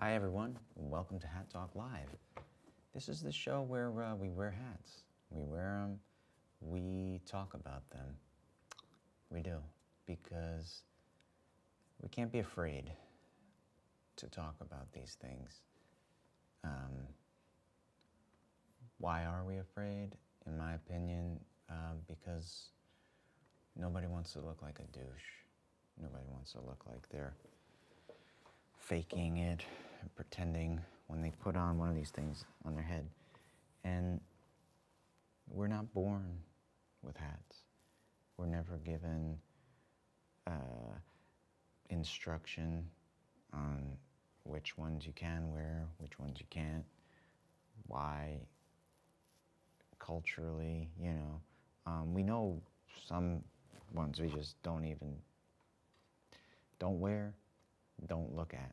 Hi everyone, welcome to Hat Talk Live. This is the show where we wear hats. We wear them, we talk about them. We do, because we can't be afraid to talk about these things. Why are we afraid? In my opinion, because nobody wants to look like a douche. Nobody wants to look like they're faking it, pretending when they put on one of these things on their head. And we're not born with hats. We're never given instruction on which ones you can wear, which ones you can't, why, culturally, we know some ones we just don't wear, don't look at.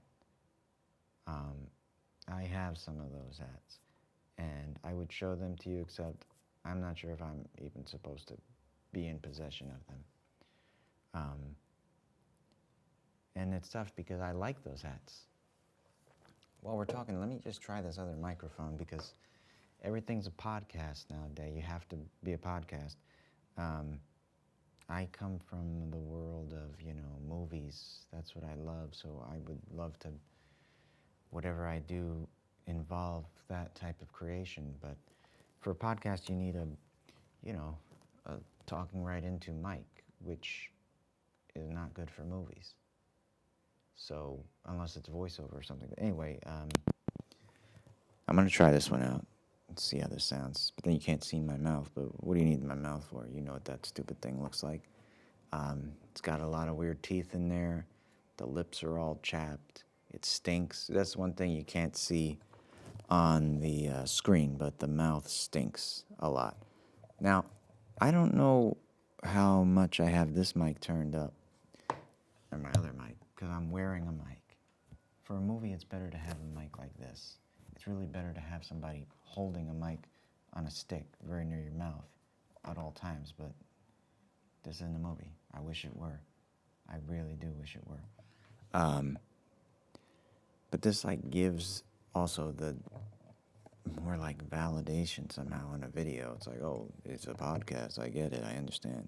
I have some of those hats, and I would show them to you, except I'm not sure if I'm even supposed to be in possession of them. And it's tough because I like those hats. While we're talking, let me just try this other microphone, because everything's a podcast nowadays. You have to be a podcast. I come from the world of, movies. That's what I love, so I would love to, whatever I do, involve that type of creation. But for a podcast, you need a talking right into mic, which is not good for movies. So, unless it's voiceover or something. But anyway, I'm going to try this one out and see how this sounds. But then you can't see my mouth. But what do you need my mouth for? You know what that stupid thing looks like. It's got a lot of weird teeth in there. The lips are all chapped. It stinks. That's one thing you can't see on the screen, but the mouth stinks a lot. Now, I don't know how much I have this mic turned up, or my other mic, because I'm wearing a mic. For a movie, it's better to have a mic like this. It's really better to have somebody holding a mic on a stick very near your mouth at all times, but this isn't a movie. I wish it were. I really do wish it were. But this gives also the more validation somehow in a video. It's like, oh, it's a podcast. I get it. I understand.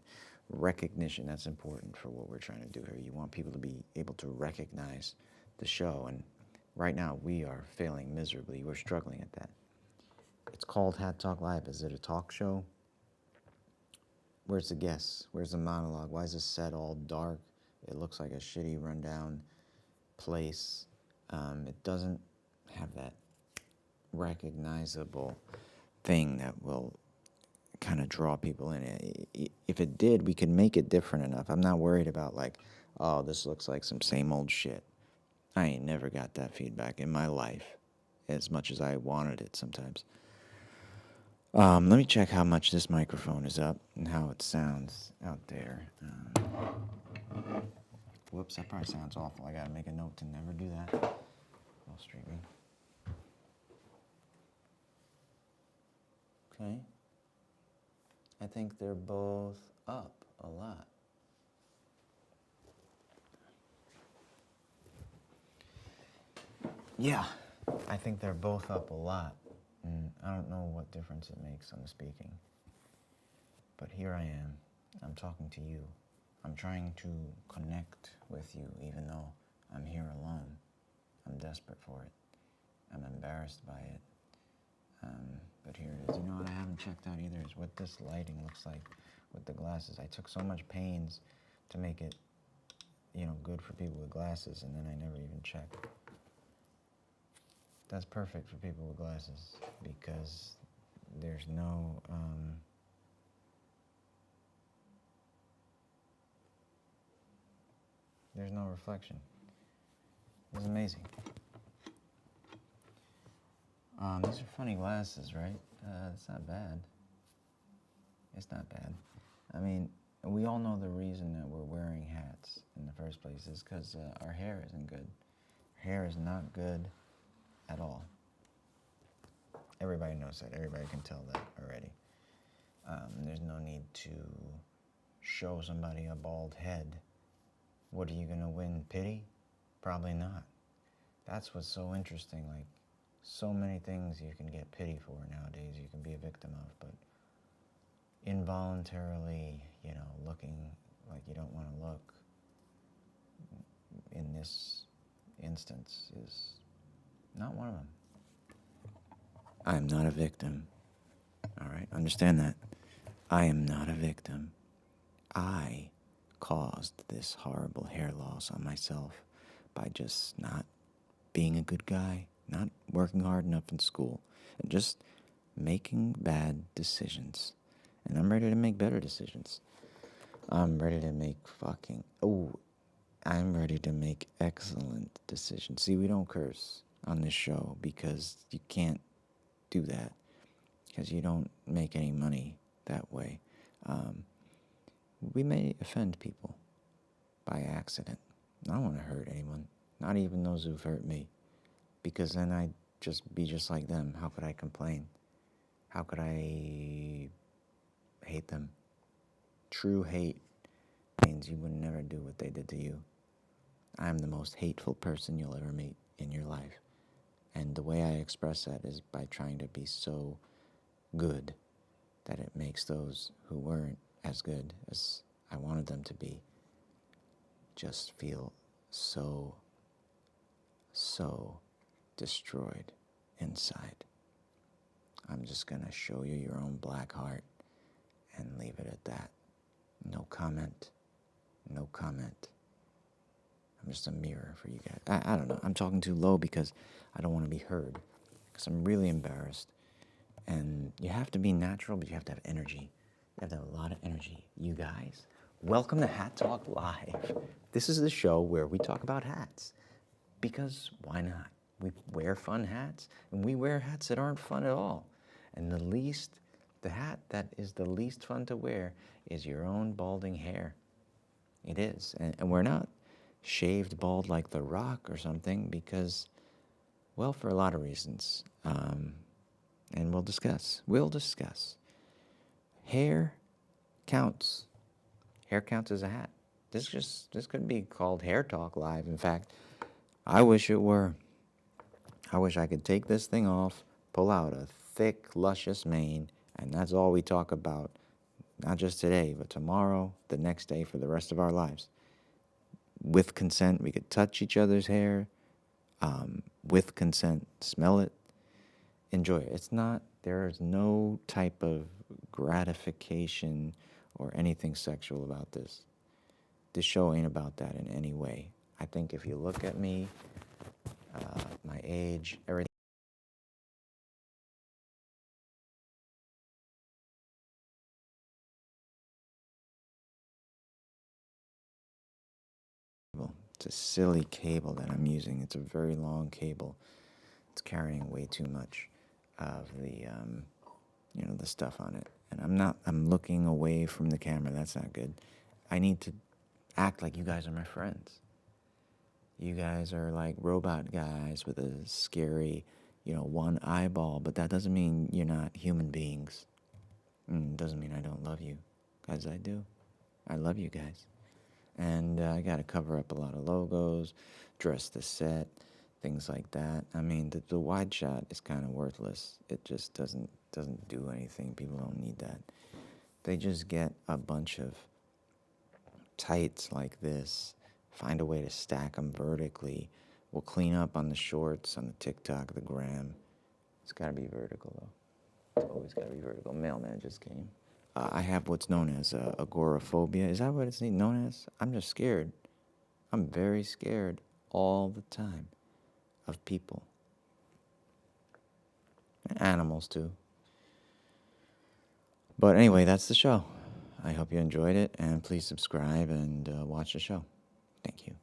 Recognition, that's important for what we're trying to do here. You want people to be able to recognize the show. And right now, we are failing miserably. We're struggling at that. It's called Hat Talk Live. Is it a talk show? Where's the guests? Where's the monologue? Why is this set all dark? It looks like a shitty, rundown place. It doesn't have that recognizable thing that will kind of draw people in. If it did, we could make it different enough. I'm not worried about oh, this looks like some same old shit. I ain't never got that feedback in my life, as much as I wanted it sometimes. Let me check how much this microphone is up and how it sounds out there. Whoops, that probably sounds awful. I gotta make a note to never do that while streaming. Okay. I think they're both up a lot. Yeah, I think they're both up a lot. And I don't know what difference it makes on the speaking. But here I am. I'm talking to you. I'm trying to connect with you, even though I'm here alone. I'm desperate for it. I'm embarrassed by it. But here it is. You know what I haven't checked out either is what this lighting looks like with the glasses. I took so much pains to make it, good for people with glasses, and then I never even checked. That's perfect for people with glasses because there's no reflection. It's amazing. These are funny glasses, right? It's not bad. It's not bad. I mean, we all know the reason that we're wearing hats in the first place is because our hair isn't good. Hair is not good at all. Everybody knows that. Everybody can tell that already. There's no need to show somebody a bald head. What are you going to win? Pity? Probably not. That's what's so interesting. Like, so many things you can get pity for nowadays, you can be a victim of, but involuntarily, looking like you don't want to look in this instance is not one of them. I am not a victim. All right, understand that. I am not a victim. I caused this horrible hair loss on myself by just not being a good guy, not working hard enough in school, and just making bad decisions. And I'm ready to make better decisions. I'm ready to make I'm ready to make excellent decisions. See, we don't curse on this show because you can't do that, because you don't make any money that way. We may offend people by accident. I don't want to hurt anyone, not even those who've hurt me, because then I'd just be just like them. How could I complain? How could I hate them? True hate means you would never do what they did to you. I'm the most hateful person you'll ever meet in your life. And the way I express that is by trying to be so good that it makes those who weren't as good as I wanted them to be just feel so destroyed inside. I'm just going to show you your own black heart and leave it at that. No comment. No comment. I'm just a mirror for you guys. I don't know. I'm talking too low because I don't want to be heard. Because I'm really embarrassed. And you have to be natural, but you have to have energy. You have to have a lot of energy. You guys, welcome to Hat Talk Live. This is the show where we talk about hats. Because why not? We wear fun hats, and we wear hats that aren't fun at all. And the hat that is the least fun to wear is your own balding hair. It is. And we're not shaved bald like The Rock or something because, well, for a lot of reasons. And we'll discuss. Hair counts. Hair counts as a hat. This could be called Hair Talk Live. In fact, I wish it were. I wish I could take this thing off, pull out a thick, luscious mane, and that's all we talk about. Not just today, but tomorrow, the next day, for the rest of our lives. With consent, we could touch each other's hair. With consent, smell it, enjoy it. There is no type of gratification or anything sexual about this. This show ain't about that in any way. I think if you look at me, my age, everything. It's a silly cable that I'm using. It's a very long cable. It's carrying way too much of the, the stuff on it. And I'm looking away from the camera. That's not good. I need to act like you guys are my friends. You guys are like robot guys with a scary, one eyeball, but that doesn't mean you're not human beings. Doesn't mean I don't love you, guys. I do. I love you guys. And I got to cover up a lot of logos, dress the set, things like that. I mean, the wide shot is kind of worthless. It just doesn't do anything. People don't need that. They just get a bunch of tights like this, find a way to stack them vertically. We'll clean up on the shorts, on the TikTok, the gram. It's got to be vertical, though. It's always got to be vertical. Mailman just came. I have what's known as agoraphobia. Is that what it's known as? I'm just scared. I'm very scared all the time of people. And animals, too. But anyway, that's the show. I hope you enjoyed it, and please subscribe and watch the show. Thank you.